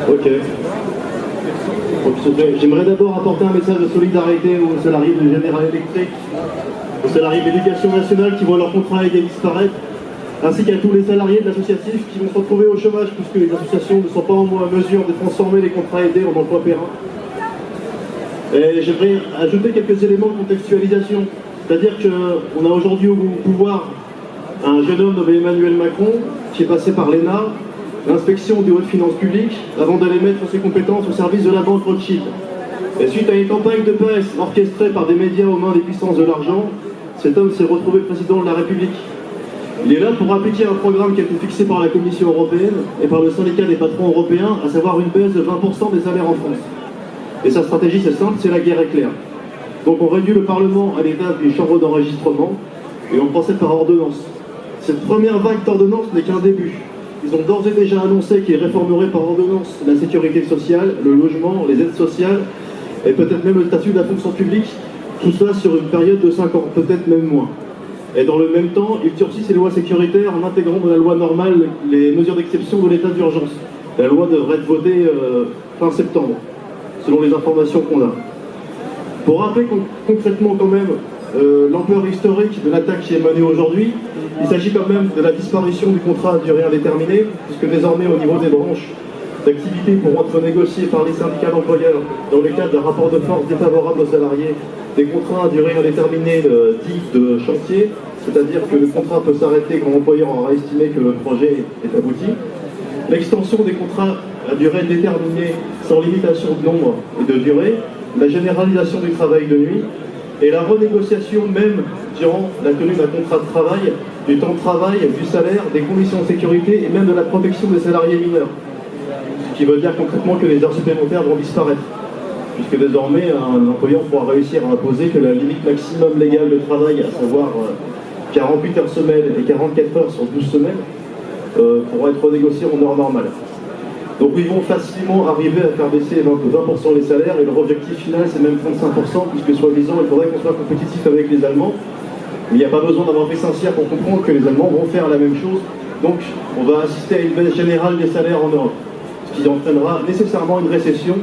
Ok. J'aimerais d'abord apporter un message de solidarité aux salariés de General Electric, aux salariés de l'Éducation nationale qui voient leur contrat aidé disparaître, ainsi qu'à tous les salariés de l'associatif qui vont se retrouver au chômage puisque les associations ne sont pas en mesure de transformer les contrats aidés en emploi périn. Et j'aimerais ajouter quelques éléments de contextualisation. C'est-à-dire qu'on a aujourd'hui au pouvoir un jeune homme nommé Emmanuel Macron qui est passé par l'ENA, l'inspection des hautes finances publiques, avant d'aller mettre ses compétences au service de la banque Rothschild. Et suite à une campagne de presse orchestrée par des médias aux mains des puissances de l'argent, cet homme s'est retrouvé président de la République. Il est là pour appliquer un programme qui a été fixé par la Commission européenne et par le syndicat des patrons européens, à savoir une baisse de 20% des salaires en France. Et sa stratégie, c'est simple, c'est la guerre éclair. Donc on réduit le Parlement à l'état d'une chambre d'enregistrement et on procède par ordonnance. Cette première vague d'ordonnance n'est qu'un début. Ils ont d'ores et déjà annoncé qu'ils réformeraient par ordonnance la sécurité sociale, le logement, les aides sociales et peut-être même le statut de la fonction publique, tout ça sur une période de 5 ans, peut-être même moins. Et dans le même temps, ils durcissent les lois sécuritaires en intégrant dans la loi normale les mesures d'exception de l'état d'urgence. La loi devrait être votée fin septembre, selon les informations qu'on a. Pour rappeler concrètement quand même l'ampleur historique de l'attaque qui est menée aujourd'hui, il s'agit quand même de la disparition du contrat à durée indéterminée, puisque désormais au niveau des branches d'activité pourront être négociés par les syndicats d'employeurs dans le cadre d'un rapport de force défavorable aux salariés, des contrats à durée indéterminée dits de chantier, c'est-à-dire que le contrat peut s'arrêter quand l'employeur aura estimé que le projet est abouti. L'extension des contrats à durée déterminée sans limitation de nombre et de durée, la généralisation du travail de nuit et la renégociation même durant la tenue d'un contrat de travail, du temps de travail, du salaire, des conditions de sécurité et même de la protection des salariés mineurs. Ce qui veut dire concrètement que les heures supplémentaires vont disparaître, puisque désormais un employeur pourra réussir à imposer que la limite maximum légale de travail, à savoir 48 heures semaine et 44 heures sur 12 semaines, pourra être renégociée en heure normale. Donc ils vont facilement arriver à faire baisser 20% les salaires et leur objectif final c'est même 35% puisque soi-disant il faudrait qu'on soit compétitif avec les Allemands. Mais il n'y a pas besoin d'avoir fait Saint-Cyr pour comprendre que les Allemands vont faire la même chose. Donc on va assister à une baisse générale des salaires en Europe, ce qui entraînera nécessairement une récession.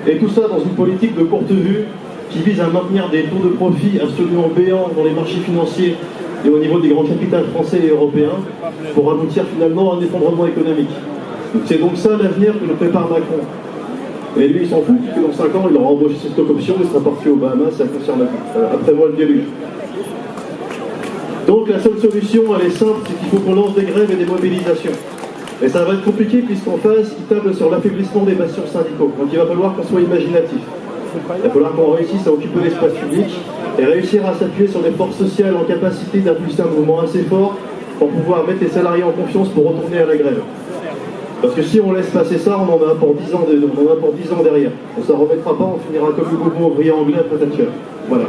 Et tout ça dans une politique de courte vue qui vise à maintenir des taux de profit absolument béants dans les marchés financiers et au niveau des grands capitaux français et européens pour aboutir finalement à un effondrement économique. C'est donc ça l'avenir que nous prépare Macron. Et lui, il s'en fout, puisque dans 5 ans, il aura embauché ses stock options, il sera parti au Bahamas, ça concerne après moi le déluge. Donc la seule solution, elle est simple, c'est qu'il faut qu'on lance des grèves et des mobilisations. Et ça va être compliqué, puisqu'en face, il table sur l'affaiblissement des bastions syndicaux. Donc il va falloir qu'on soit imaginatif. Il va falloir qu'on réussisse à occuper l'espace public et réussir à s'appuyer sur des forces sociales en capacité d'impulser un mouvement assez fort pour pouvoir mettre les salariés en confiance pour retourner à la grève. Parce que si on laisse passer ça, on en a pour 10 ans derrière. On ne s'en remettra pas, on finira comme le mouvement ouvrier anglais après Thatcher. Voilà.